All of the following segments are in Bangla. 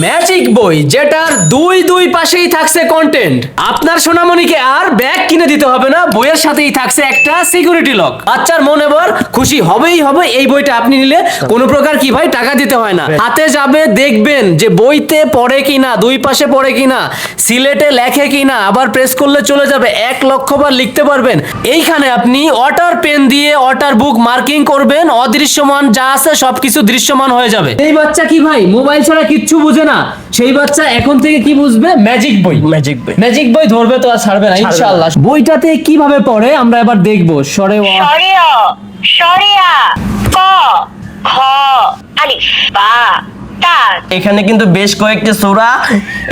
ম্যাজিক বই, যেটার দুই দুই পাশেই থাকছে কন্টেন্ট। আপনার সোনামণিকে আর ব্যাগ কিনে দিতে হবে না, বইয়ের সাথেই থাকছে একটা সিকিউরিটি লক। বাচ্চার মন এবার খুশি হবেই হবে। এই বইটা আপনি নিলে কোনো প্রকার কি ভাই টাকা দিতে হয় না, হাতে যাবে, দেখবেন যে বইতে পড়ে কিনা, দুই পাশে পড়ে কিনা, সিলেটে লেখে কিনা, আবার প্রেস করলে চলে যাবে, 1,00,000 বার লিখতে পারবেন। এইখানে আপনি ওয়াটার পেন দিয়ে ওয়াটার বুক মার্কিং করবেন, অদৃশ্যমান যা আছে সবকিছু দৃশ্যমান হয়ে যাবে। এই বাচ্চা কি ভাই মোবাইল ছাড়া কিচ্ছু বুঝে না, সেই বাচ্চা এখন থেকে কি বুঝবে? ম্যাজিক বই। ম্যাজিক বই ধরবে তো আর ছাড়বে না ইনশাআল্লাহ। বইটাতে কিভাবে পড়ে আমরা এবার দেখবো। সরে সরেয়া সরেয়া ক খ আলিফ বা তা। এখানে কিন্তু বেশ কয়েকটি সূরা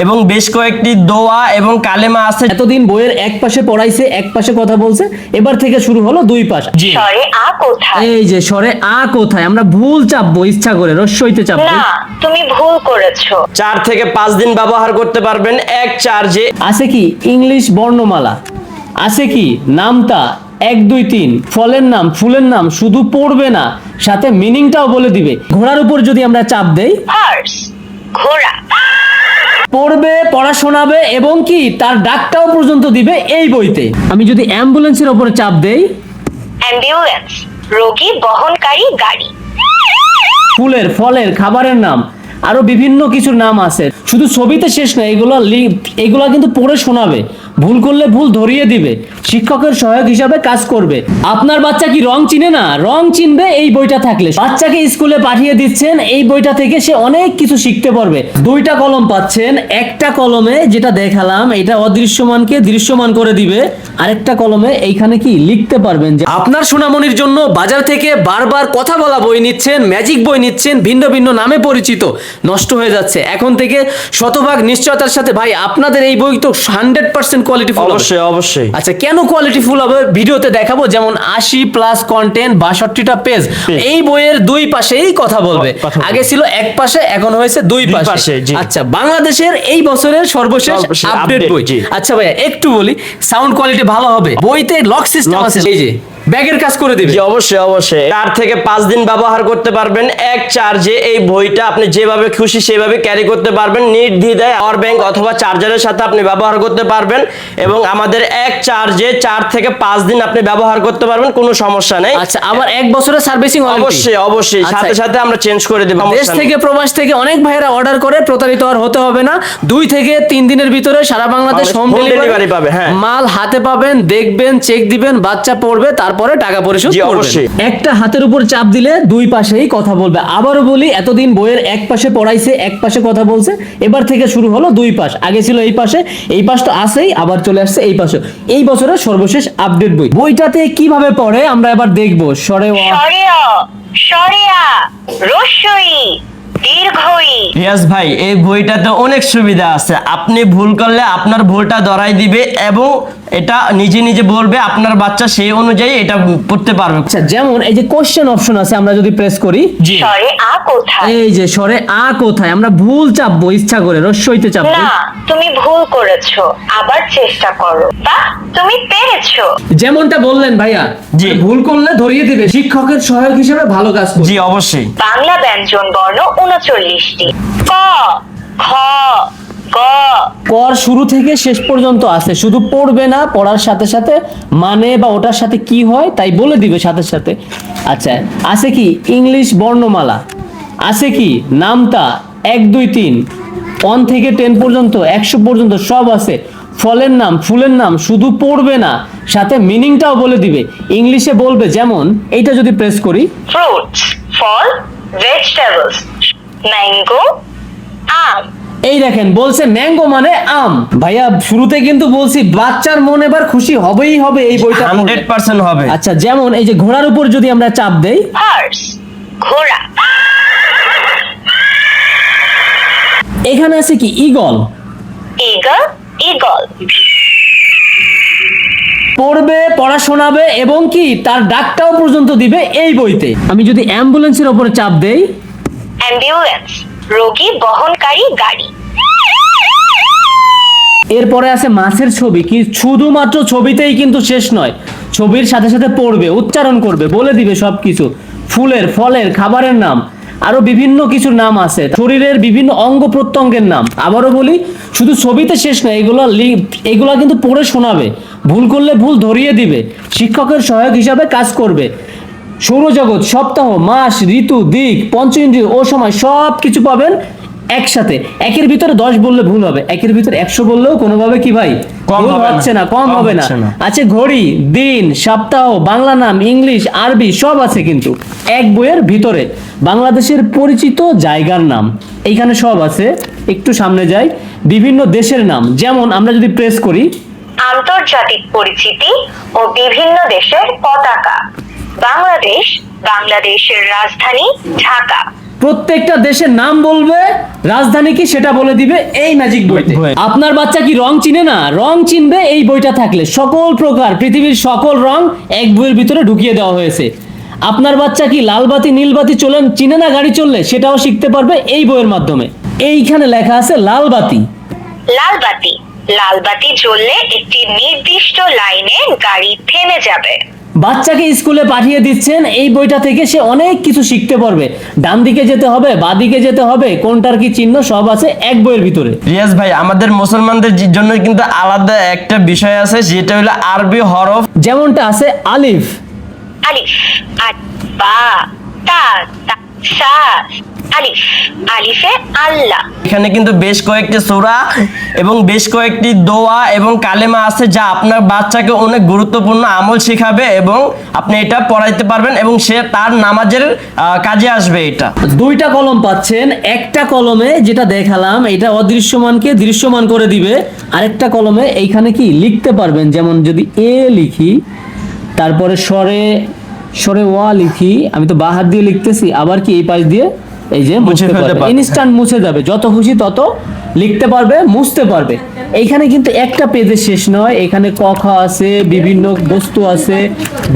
এবং বেশ কয়েকটি দোয়া এবং কালেমা আছে। এতদিন বইয়ের এক পাশে পড়াইছে, এক পাশে কথা বলছে, এবার থেকে শুরু হলো দুই পাশ। সরে আ কোথায়? এই যে সরে আ কোথায়, আমরা ভুল চাপবো ইচ্ছা করে, রস্যইতে চাপবো। না, তুমি ভুল করেছো। 4 থেকে 5 দিন ব্যবহার করতে পারবেন এক চার্জে। আছে কি ইংলিশ বর্ণমালা, আছে কি নামতা 1 2 3, ফলের নাম, ফুলের নাম, শুধু পড়বে না, সাথে মিনিংটাও বলে দিবে। ঘোড়ার উপর যদি আমরা চাপ দেই, হর্স ঘোড়া। পড়বে, পড়া শোনাবে এবং কি তার ডাকটাও পর্যন্ত দিবে এই বইতে। আমি যদি অ্যাম্বুলেন্সের উপরে চাপ দেই, অ্যাম্বুলেন্স রোগী বহনকারী গাড়ি। ফুলের, ফলের, খাবারের নাম, আরো বিভিন্ন কিছুর নাম আছে। শুধু ছবিতে শেষ না, এগুলো কিন্তু পড়ে শোনাবে, ভুল করলে ভুল ধরিয়ে দিবে, শিক্ষকের সহায়ক হিসাবে কাজ করবে। আপনার বাচ্চা কি রং চিনে না? রং চিনবে এই বইটা থাকলে। বাচ্চাকে স্কুলে পাঠিয়ে দিচ্ছেন, এই বইটা থেকে সে অনেক কিছু শিখতে পারবে। 2টা কলম পাচ্ছেন, একটা কলমে যেটা দেখালাম এটা অদৃশ্যমানকে দৃশ্যমান করে দিবে, আরেকটা কলমে এইখানে কি লিখতে পারবেন। যে আপনার সোনামণির জন্য বাজার থেকে বারবার কথা বলা বই নিচ্ছেন, ম্যাজিক বই নিচ্ছেন, ভিন্ন ভিন্ন নামে পরিচিত, নষ্ট হয়ে যাচ্ছে। এখন থেকে শতভাগ নিশ্চয়তার সাথে ভাই আপনাদের এই বই তো 100% কোয়ালিটিফুল। অবশ্যই অবশ্যই। আচ্ছা, কেন কোয়ালিটিফুল হবে ভিডিওতে দেখাবো। যেমন 80+ কন্টেন্ট, 62টা পেজ। এই বইয়ের দুই পাশেই কথা বলবে। আগে ছিল এক পাশে, এখন হয়েছে দুই পাশে। আচ্ছা, বাংলাদেশের এই বছরের সর্বশেষ আপডেট বই। আচ্ছা ভাইয়া একটু বলি, সাউন্ড কোয়ালিটি ভালো হবে। বইতে লক সিস্টেম আছে, এই যে ব্যাগের কাজ করে দিবে। জি অবশ্যই অবশ্যই। 4 থেকে 5 দিন ব্যবহার করতে পারবেন এক চার্জে। এই বইটা আপনি যেভাবে খুশি সেভাবে ক্যারি করতে পারবেন, নির্দ্বিধায় পাওয়ার ব্যাংক অথবা চার্জারের সাথে আপনি ব্যবহার করতে পারবেন। এবং আমাদের এক চার্জে 4 থেকে 5 দিন আপনি ব্যবহার করতে পারবেন, কোনো সমস্যা নেই। আচ্ছা, আবার 1 বছরের সার্ভিসিং অবশ্যই অবশ্যই, সাথে সাথে আমরা চেঞ্জ করে দেব। দেশ থেকে প্রবাস থেকে অনেক ভাইরা অর্ডার করে, প্রতারিত আর হতে হবে না। 2 থেকে 3 দিনের ভিতরে সারা বাংলাদেশ হোম ডেলিভারি পাবে। হ্যাঁ, মাল হাতে পাবেন, দেখবেন, চেক দিবেন, বাচ্চা পড়বে, তারপরে টাকা পরিশোধ করবেন। একটা হাতের উপর চাপ দিলে দুই পাশেই কথা বলবে। আবারও বলি, এতদিন বইয়ের এক পাশে পড়াইছে, এক পাশে কথা বলছে, এবার থেকে শুরু হলো দুই পাশ। আগে ছিল এই পাশে, এই পাশ তো আছেই, আবার চলে আসছে এই পাশে। এই বছরের সর্বশেষ আপডেট বই। বইটাতে কিভাবে পড়ে আমরা এবার দেখবো। সরেয়া সরেয়া রস্যই দীর্ঘই। রিয়াজ ভাই, এই বইটাতে অনেক সুবিধা আছে। আপনি ভুল করলে আপনার ভুলটা ধরাই দিবে এবং এটা নিজে নিজে বলবে, আপনার বাচ্চা সেই অনুযায়ী এটা পড়তে পারবে। আচ্ছা, যেমন এই যে কোশ্চেন অপশন আছে, আমরা যদি প্রেস করি, সরে আ কোথায়? এই যে সরে আ কোথায়, আমরা ভুল চাপবো ইচ্ছা করে, রস্যইতে চাপবো। না, তুমি ভুল করেছো, আবার চেষ্টা করো। বাহ, তুমি পেরেছো। যেমনটা বললেন ভাইয়া, জি। ভুল করলে ধরিয়ে দিবে, শিক্ষকের সহায়ক হিসেবে ভালো কাজ করবে। জি অবশ্যই। বাংলা ব্যঞ্জন বর্ণ 39টি। ক খ গ। কর শুরু থেকে শেষ পর্যন্ত আছে, শুধু পড়বে না, পড়ার সাথে সাথে মানে বা ওটার সাথে কি হয় তাই বলে দিবে সাথে সাথে। আচ্ছা, আছে কি ইংলিশ বর্ণমালা, আছে কি নামতা 1 2 3, 1 থেকে 10 পর্যন্ত, 100 পর্যন্ত সব আছে। ফলের নাম, ফুলের নাম, শুধু পড়বে না, সাথে মিনিংটাও বলে দিবে। ইংলিশে বলবে, যেমন এইটা যদি প্রেস করি, ফ্রুটস ফল, ভেজিটেবলস ম্যাঙ্গো আম। এই দেখেন বলছে ম্যাঙ্গো মানে আম। ভাইয়া শুরুতে কিন্তু বলছি বাচ্চার মন এবার খুশি হবেই হবে এই বইটা পড়লে। 100% হবে। আচ্ছা, যেমন এই যে ঘোড়ার উপর যদি আমরা চাপ দেই, হর্স ঘোড়া। এখানে আছে কি ঈগল, ইগল ইগল। পড়বে, পড়া শোনাবে এবং কি তার ডাকটাও পর্যন্ত দিবে এই বইতে। আমি যদি অ্যাম্বুলেন্সের উপরে চাপ দেই, অ্যাম্বুলেন্স রোগী বহনকারী গাড়ি। এরপরে আছে মাছের ছবি। কি শুধুমাত্র ছবিতেই কিন্তু শেষ নয়, ছবির সাথে সাথে পড়বে, উচ্চারণ করবে, বলে দিবে সবকিছু। ফুলের, ফলের, খাবারের নাম, আরো বিভিন্ন কিছুর নাম আছে, শরীরের বিভিন্ন অঙ্গ প্রত্যঙ্গের নাম। আবারও বলি, শুধু ছবিতে শেষ না, এগুলা কিন্তু পড়ে শোনাবে, ভুল করলে ভুল ধরিয়ে দিবে, শিক্ষকের সহায়ক হিসাবে কাজ করবে। সৌরজগৎ, সপ্তাহ, মাস, ঋতু, দিক, পঞ্চেন্দ্রিয় ও সময় সব কিছু পাবেন একসাথে। একের ভিতরে 10 বললে ভুল হবে, একের ভিতরে 100 বললেও কোনোভাবে কি ভাই কম ভুল হবে না। হচ্ছে না, কম হবে না। হচ্ছে না। আছে ঘড়ি, দিন, সপ্তাহ, বাংলা নাম, ইংলিশ, আরবি সব আছে কিন্তু এক বইয়ের ভিতরে। বাংলাদেশের পরিচিত জায়গার নাম এইখানে সব আছে। একটু সামনে যাই, বিভিন্ন দেশের নাম, যেমন আমরা যদি প্রেস করি, আন্তর্জাতিক পরিচিতি ও বিভিন্ন দেশের পতাকা। বাংলাদেশ, বাংলাদেশের রাজধানী ঢাকা। প্রত্যেকটা দেশের নাম বলবে, রাজধানী কি সেটা বলে দিবে এই ম্যাজিক বইতে। আপনার বাচ্চা কি রং চিনে না? রং চিনবে এই বইটা থাকলে। সকল প্রকার পৃথিবীর সকল রং এক বইয়ের ভিতরে ঢুকিয়ে দেওয়া হয়েছে। আপনার বাচ্চা কি লাল বাতি নীল বাতি চিনে না গাড়ি চললে, সেটাও শিখতে পারবে এই বইয়ের মাধ্যমে। এইখানে লেখা আছে লাল বাতি। লাল বাতি, লাল বাতি জ্বললে একটি নির্দিষ্ট লাইনে গাড়ি থেমে যাবে। বাচ্চাকে স্কুলে পাঠিয়ে দিচ্ছেন, এই বইটা থেকে সে অনেক কিছু শিখতে পারবে। ডান দিকে যেতে হবে, বাঁ দিকে যেতে হবে, কোনটার কি চিহ্ন সব আছে এক বইয়ের ভিতরে। রিয়াজ ভাই, আমাদের মুসলমানদের জন্য কিন্তু আলাদা একটা বিষয় আছে, যেটা হলো আরবি হরফ। যেমনটা আছে আলিফ, আলিফ, বা, তা, সা, আলিফ, আলিফে আল্লাহ। এখানে কিন্তু বেশ কয়েকটি সূরা এবং বেশ কয়েকটি দোয়া এবং কালেমা আছে, যা আপনার বাচ্চাকে অনেক গুরুত্বপূর্ণ আমল শেখাবে এবং আপনি এটা পড়াইতে পারবেন এবং সে তার নামাজের কাজে আসবে। এটা 2টা কলম পাচ্ছেন। একটা কলমে যেটা দেখালাম এটা অদৃশ্যমানকে দৃশ্যমান করে দিবে, আরেকটা কলমে এইখানে কি লিখতে পারবেন। যেমন যদি এ লিখি, তারপরে সরে ওয়া লিখি, আমি তো বাঁ হাত দিয়ে লিখতেছি, আবার কি এই পাশ দিয়ে এই যে মুছতে ফেলতে পারবে, পারবে। ইনস্ট্যান্ট মুছে যাবে, যত খুশি তত লিখতে পারবে, মুছতে পারবে। এইখানে কিন্তু একটা পেজে শেষ নয়, এখানে কথা আছে, বিভিন্ন বস্তু আছে,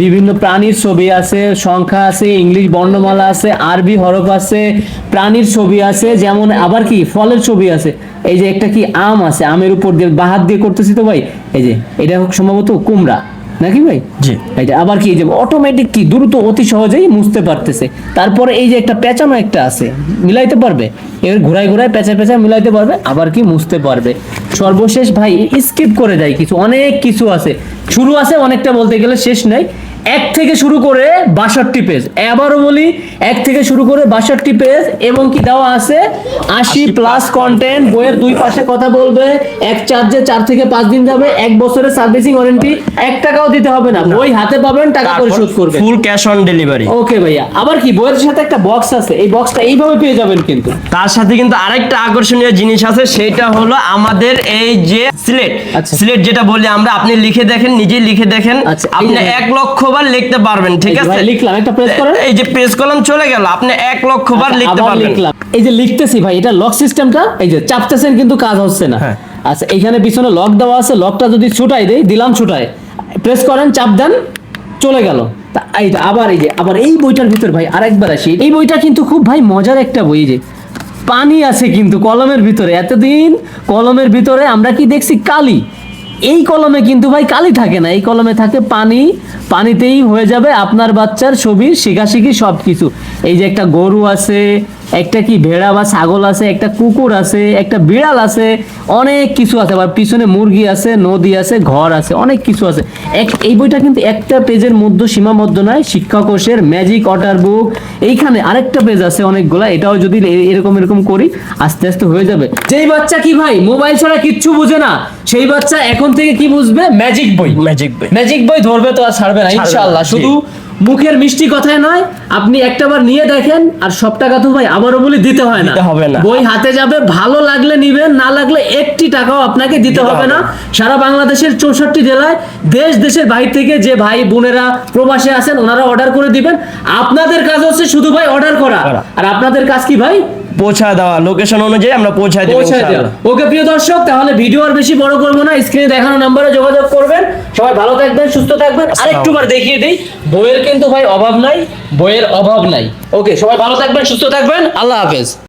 বিভিন্ন প্রাণীর ছবি আছে, সংখ্যা আছে, ইংলিশ বর্ণমালা আছে, আরবি হরফ আছে, প্রাণীর ছবি আছে, যেমন আবার কি ফলের ছবি আছে। এই যে একটা কি আম আছে, আমের উপর দিয়ে বাঁ হাত দিয়ে করতেছি তো ভাই, এই যে এটা সম্ভবত কুমড়া নাকি ভাই? জি। এটা আবার কি যে অটোমেটিক কি দ্রুত অতি সহজেই মুছতে পারতেছে। তারপরে এই যে একটা পেঁচানো একটা আছে, মিলাইতে পারবে, এর ঘোরায় ঘোরায় পেঁচা মিলাইতে পারবে, আবার কি মুছতে পারবে। সর্বশেষ ভাই স্কিপ করে যায় কিছু, অনেক কিছু আছে, শুরু আছে অনেকটা, বলতে গেলে শেষ নাই। 1 থেকে শুরু করে 62 পেজ, আবারও বলি 1 থেকে শুরু করে 62 পেজ, এবং কি দেওয়া আছে 80+ কন্টেন্ট। বইয়ের 2 পাশে কথা বলবে, এক চার্জে 4 থেকে 5 দিন যাবে, 1 বছরের সার্ভিসিং ওয়ারেন্টি, 1 টাকাও দিতে হবে না, বই হাতে পাবেন, টাকা পরিশোধ করবেন, ফুল ক্যাশ অন ডেলিভারি। ওকে ভাইয়া। আবার কি বইয়ের সাথে একটা বক্স আছে, এই বক্সটা এইভাবে পেয়ে যাবেন কিন্তু। তার সাথে কিন্তু আরেকটা আকর্ষণীয় জিনিস আছে, সেটা হলো আমাদের এই যে সিলেট। আচ্ছা। সিলেট যেটা বলি আমরা, আপনি লিখে দেখেন, নিজে লিখে দেখেন, আচ্ছা, এই আপনি যে 1 লক্ষ বার লিখতে পারবেন। ঠিক এই যে আছে ভাই লিখলাম, একটা প্রেস করেন, এই যে প্রেস কলম চলে গেল, আপনি 1 লক্ষ বার লিখতে আবার পারবেন। লিখলাম। এই যে লিখতেছি ভাই, এটা লক সিস্টেমটা, এই যে চাপতেছেন কিন্তু কাজ হচ্ছে না। হ্যাঁ। আচ্ছা, এইখানে পিছনে লক দেওয়া আছে, লকটা যদি ছুটাই দেই, দিলাম ছুটায়, প্রেস করেন, চাপ দেন, চলে গেল। এইটা আবার আবার এই বইটার ভিতর ভাই আরেকবার আসি, এই বইটা কিন্তু খুব ভাই মজার একটা বই। যে পানি আছে কিন্তু কলমের ভিতরে, এতদিন কলমের ভিতরে আমরা কি দেখছি কালি, এই কলমে কিন্তু ভাই কালি থাকে না, এই কলমে থাকে পানি। পানিতেই হয়ে যাবে আপনার বাচ্চার ছবি শিখাশিখি সব কিছু। এই যে একটা গরু আছে, একটা কি ভেড়া বা ছাগল আছে, একটা কুকুর আছে, একটা বিড়াল আছে, অনেক কিছু আছে, আবার পিছনে মুরগি আছে, নদী আছে, ঘর আছে, অনেক কিছু আছে। এই বইটা কিন্তু একটা পেজের মধ্যে সীমাবদ্ধ নয়, শিক্ষা কোষের ম্যাজিক ওয়াটার বুক। এইখানে আরেকটা পেজ আছে অনেকগুলা, এটাও যদি এরকম করি আস্তে আস্তে হয়ে যাবে। যেই বাচ্চা কি ভাই মোবাইল ছাড়া কিচ্ছু বুঝে না, সেই বাচ্চা এখন থেকে কি বুঝবে? ম্যাজিক বই। ম্যাজিক বই ধরবে তো আর ছাড়বে না ইনশাআল্লাহ। জি। শুধু মুখের মিষ্টি কথায় নয়, আপনি একটাবার নিয়ে দেখেন, আর সব টাকা তো ভাই আবারও বলি দিতে হয় না, দিতে হবে না। বই হাতে যাবে, ভালো লাগলে নিবেন, না লাগলে 1টি টাকাও আপনাকে দিতে হবে না। সারা বাংলাদেশের 64 জেলায়, দেশ দেশের বাইরে থেকে যে ভাই বোনেরা প্রবাসে আছেন, ওনারা অর্ডার করে দিবেন। আপনাদের কাজ হচ্ছে শুধু ভাই অর্ডার করা, আর আপনাদের কাজ কি ভাই? পৌঁছা দেওয়া, লোকেশন অনুযায়ী আমরা পৌঁছায় দেব ইনশাআল্লাহ। ওকে প্রিয় দর্শক, তাহলে ভিডিও আর বেশি বড় করবো না, স্ক্রিনে দেখানো নম্বরে যোগাযোগ করবেন। সবাই ভালো থাকবেন, সুস্থ থাকবেন। আরেকটুবার দেখিয়ে দিই, বইয়ের কিন্তু ভাই অভাব নাই, বইয়ের অভাব নাই। ওকে, সবাই ভালো থাকবেন, সুস্থ থাকবেন, আল্লাহ হাফেজ।